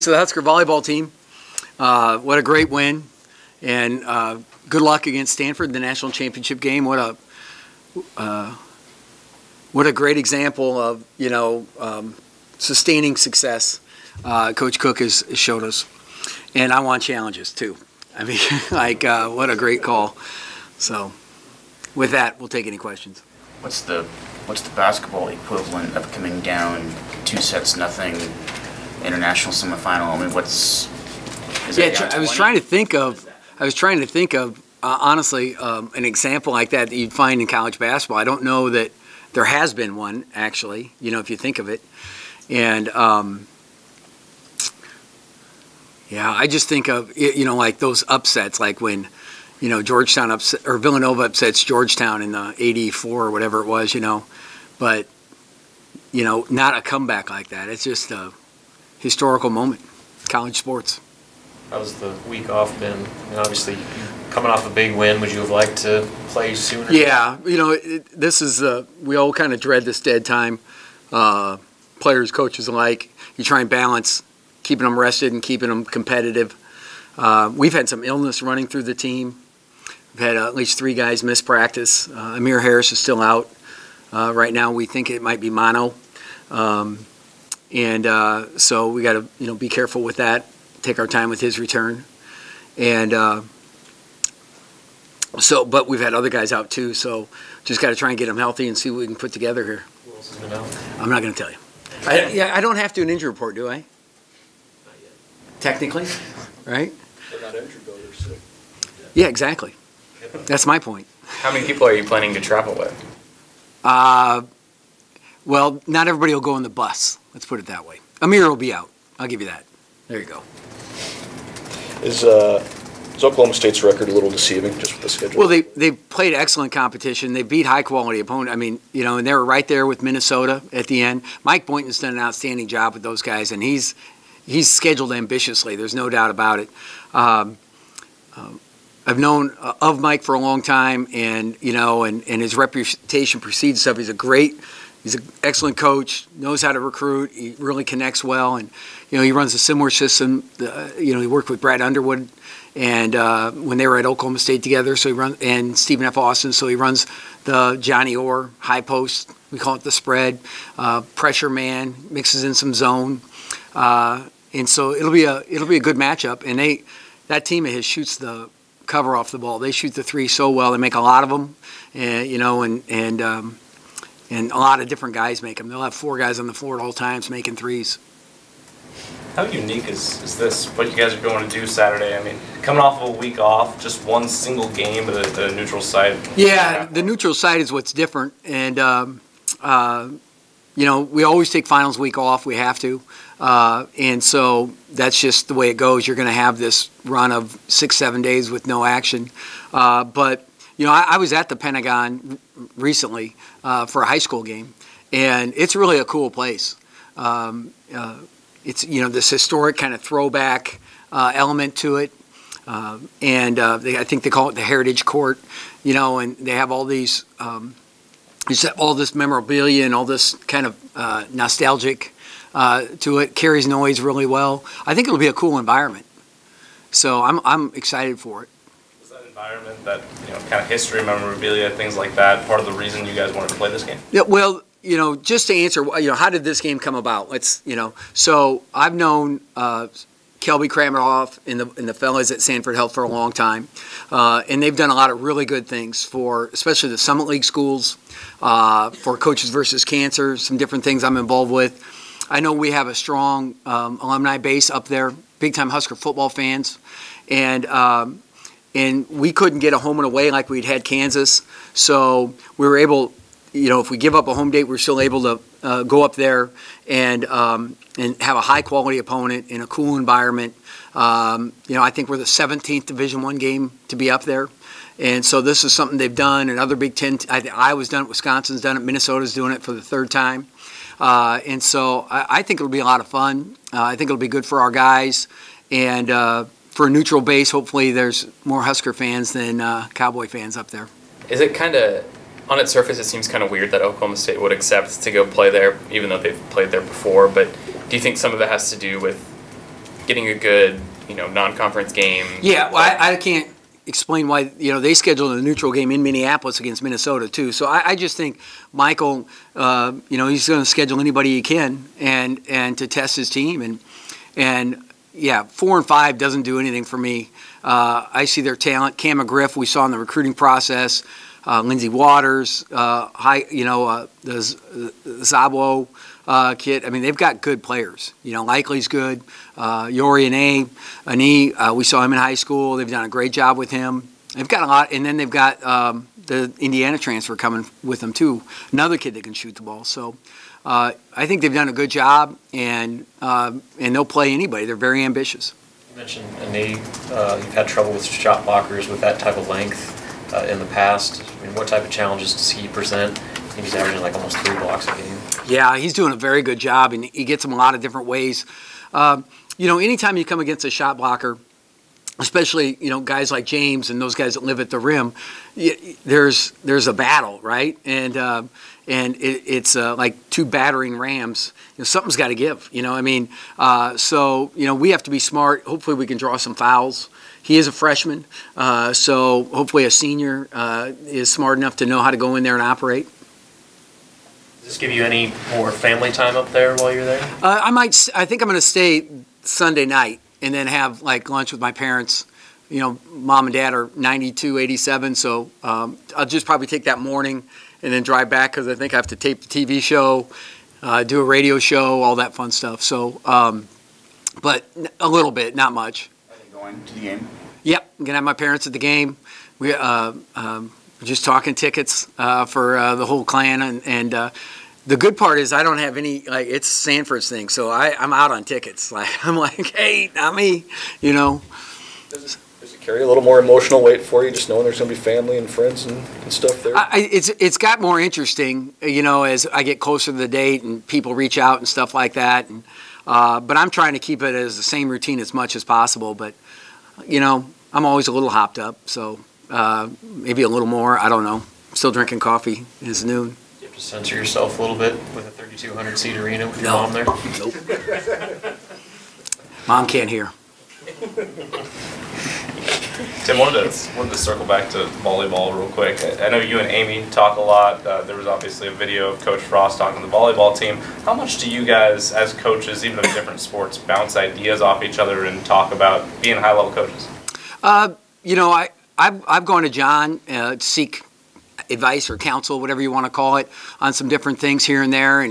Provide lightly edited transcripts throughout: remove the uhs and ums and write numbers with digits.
To the Husker volleyball team, what a great win, and good luck against Stanford in the national championship game. What a great example of sustaining success Coach Cook has showed us, and I want challenges too. I mean, what a great call. So, with that, we'll take any questions. What's the basketball equivalent of coming down 2-0 international semifinal? I mean, I was trying to think of honestly an example like that you'd find in college basketball. I don't know that there has been one actually. If you think of it, and yeah, I just think of like those upsets, like when Georgetown upset or Villanova upsets Georgetown in the '84 or whatever it was. But not a comeback like that. It's just a historical moment, college sports. How's the week off been? And obviously, coming off a big win, would you have liked to play sooner? Yeah, this is we all kind of dread this dead time. Players, coaches alike. You try and balance keeping them rested and keeping them competitive. We've had some illness running through the team. We've had at least 3 guys miss practice. Amir Harris is still out. Right now, we think it might be mono. So we got to be careful with that. Take our time with his return, and but we've had other guys out too. So just got to try and get them healthy and see what we can put together here. Who else has been out? I'm not going to tell you. I don't have to do an injury report, do I? Not yet. Technically, right? They're not injured though, they're sick. Yeah, exactly. That's my point. How many people are you planning to travel with? Well, not everybody will go on the bus. Let's put it that way. Amir will be out. I'll give you that. There you go. Is Oklahoma State's record a little deceiving just with the schedule? Well, they played excellent competition. They beat high-quality opponents. I mean, and they were right there with Minnesota at the end. Mike Boynton's done an outstanding job with those guys, and he's scheduled ambitiously. There's no doubt about it. I've known of Mike for a long time, and and his reputation precedes stuff. He's an excellent coach, knows how to recruit. He really connects well, and he runs a similar system. He worked with Brad Underwood, and when they were at Oklahoma State together, so and Stephen F. Austin, so he runs the Johnny Orr high post. We call it the spread, pressure man, mixes in some zone, and so it'll be a good matchup. And that team of his shoots the cover off the ball. They shoot the 3 so well. They make a lot of them, and a lot of different guys make them. They'll have 4 guys on the floor at all times making 3s. How unique is this, what you guys are going to do Saturday? I mean, coming off of a week off, just one single game at the neutral site. Yeah, the neutral site is what's different. And, we always take finals week off. We have to. And so that's just the way it goes. You're going to have this run of 6-7 days with no action. But I was at the Pentagon recently for a high school game, and it's really a cool place. It's this historic kind of throwback element to it, and I think they call it the Heritage Court. And they have all these, all this memorabilia and all this kind of nostalgic to it. Carries noise really well. I think it'll be a cool environment. So I'm excited for it. Environment, that kind of history, memorabilia, things like that, part of the reason you guys wanted to play this game? Yeah, well, just to answer, how did this game come about? So I've known Kelby Kramerhoff and the fellas at Sanford Health for a long time, and they've done a lot of really good things for, especially the Summit League schools, for Coaches versus Cancer, some different things I'm involved with. I know we have a strong alumni base up there, big-time Husker football fans, and we couldn't get a home and away like we'd had Kansas. So we were able, if we give up a home date, we're still able to go up there and have a high-quality opponent in a cool environment. I think we're the 17th Division I game to be up there. And so this is something they've done. And other Big Ten, Iowa's done it, Wisconsin's done it, Minnesota's doing it for the 3rd time. And so I think it'll be a lot of fun. I think it'll be good for our guys. And for a neutral base, hopefully there's more Husker fans than Cowboy fans up there. Is it kind of, on its surface, it seems kind of weird that Oklahoma State would accept to go play there, even though they've played there before, but do you think some of it has to do with getting a good, non-conference game. Yeah, well, I can't explain why, they scheduled a neutral game in Minneapolis against Minnesota too. So I just think Michael, he's going to schedule anybody he can and to test his team. And yeah, 4 and 5 doesn't do anything for me. I see their talent. Cam McGriff, we saw in the recruiting process. Lindsey Waters, the Zabwo kid. I mean, they've got good players. Likely's good. Yori and Ani, we saw him in high school. They've done a great job with him. They've got a lot, and then they've got the Indiana transfer coming with them too. Another kid that can shoot the ball. So I think they've done a good job, and they'll play anybody. They're very ambitious. You mentioned Ani. You've had trouble with shot blockers with that type of length in the past. I mean, what type of challenges does he present? I think he's averaging like almost 3 blocks a game. Yeah, he's doing a very good job, and he gets them a lot of different ways. Anytime you come against a shot blocker, especially guys like James and those guys that live at the rim, there's a battle, right? And it's like 2 battering rams. Something's got to give. So we have to be smart. Hopefully, we can draw some fouls. He is a freshman, so hopefully a senior is smart enough to know how to go in there and operate. Does this give you any more family time up there while you're there? I think I'm going to stay Sunday night and then have like lunch with my parents. Mom and dad are 92, 87, so I'll just probably take that morning and then drive back because I think I have to tape the TV show, do a radio show, all that fun stuff. So, but a little bit, not much. Are they going to the game? Yep, I'm going to have my parents at the game. We're just talking tickets for the whole clan, and the good part is I don't have any, it's Sanford's thing, so I'm out on tickets. I'm like, hey, not me, Does it carry a little more emotional weight for you, just knowing there's going to be family and friends and stuff there? It's got more interesting, as I get closer to the date and people reach out and stuff like that. And but I'm trying to keep it as the same routine as much as possible. But, I'm always a little hopped up, so maybe a little more. I don't know. I'm still drinking coffee. It's noon. You have to censor yourself a little bit with a 3,200-seat arena with your mom there? Nope. Mom can't hear. Tim, wanted to circle back to volleyball real quick. I know you and Amy talk a lot. There was obviously a video of Coach Frost talking to the volleyball team. How much do you guys, as coaches, even in different sports, bounce ideas off each other and talk about being high-level coaches? I've gone to John to seek advice or counsel, whatever you want to call it, on some different things here and there.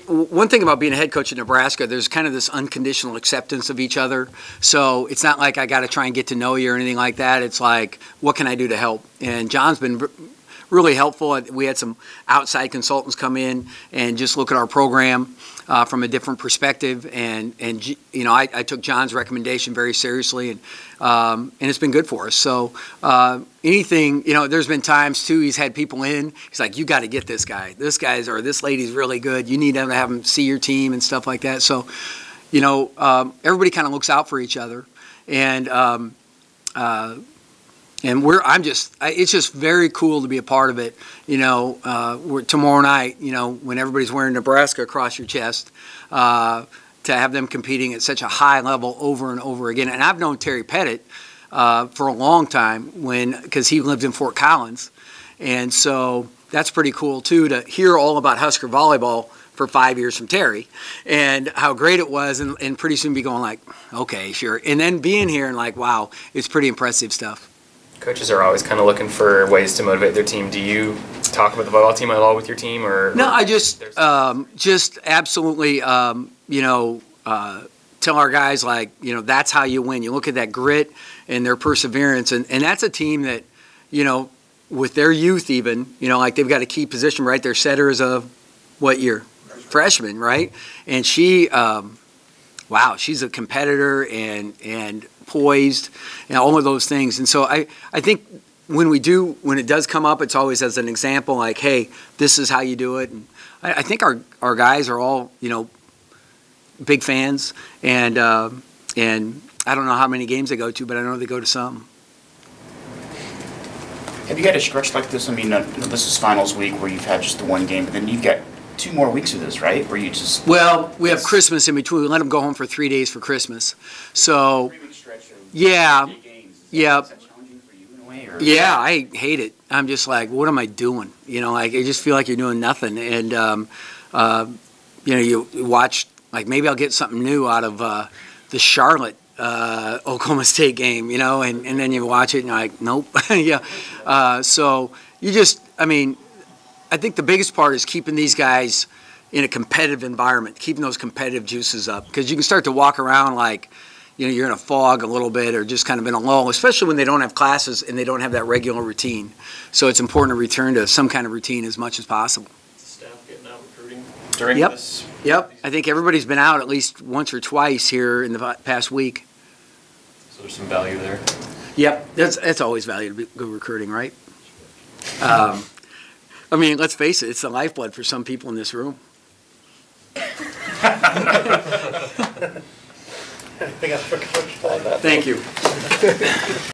One thing about being a head coach in Nebraska, there's kind of this unconditional acceptance of each other. So it's not like I got to try and get to know you or anything like that. It's like, what can I do to help? And John's been really helpful. We had some outside consultants come in and just look at our program from a different perspective. And I took John's recommendation very seriously, and it's been good for us. So anything, there's been times too, he's had people in, he's like, you got to get this guy. This guy's or this lady's really good. You need to have him see your team and stuff like that. So, everybody kind of looks out for each other. And it's just very cool to be a part of it. Tomorrow night, when everybody's wearing Nebraska across your chest, to have them competing at such a high level over and over again. And I've known Terry Pettit for a long time because he lived in Fort Collins. And so that's pretty cool too, to hear all about Husker volleyball for 5 years from Terry and how great it was, and pretty soon be going like, okay, sure. And then being here and like, wow, it's pretty impressive stuff. Coaches are always kind of looking for ways to motivate their team. Do you talk about the volleyball team at all with your team, or? No, I just absolutely, tell our guys that's how you win. You look at that grit and their perseverance, and that's a team that, with their youth even, they've got a key position, right? Their setter is a what year? Freshman, right? And she, she's a competitor and poised and all of those things. And so I think when it does come up, it's always as an example, like, hey, this is how you do it. And I think our guys are all, big fans, and I don't know how many games they go to, but I know they go to some. Have you had a stretch like this? I mean, this is finals week where you've had just the one game, but then you've got 2 more weeks of this, right? Where you just Well, we have Christmas in between. We let them go home for 3 days for Christmas. So, 3-week stretch of yeah, big games. yeah. Is that challenging for you in a way? Or? Yeah, I hate it. I'm just like, what am I doing? You know, like I just feel like you're doing nothing. And you know, you watch, like maybe I'll get something new out of the Charlotte Oklahoma State game. You know, and then you watch it and you're like, nope. Yeah. So you just, I mean, I think the biggest part is keeping these guys in a competitive environment, keeping those competitive juices up, because you can start to walk around like, you know, you're in a fog a little bit or just kind of in a lull, especially when they don't have classes and they don't have that regular routine. So it's important to return to some kind of routine as much as possible. Staff getting out recruiting during Yep. this? Yep. I think everybody's been out at least once or twice here in the past week. So there's some value there. Yep. That's always valuable, good recruiting, right? I mean, let's face it, it's the lifeblood for some people in this room. Anything else for Coach? Thank you.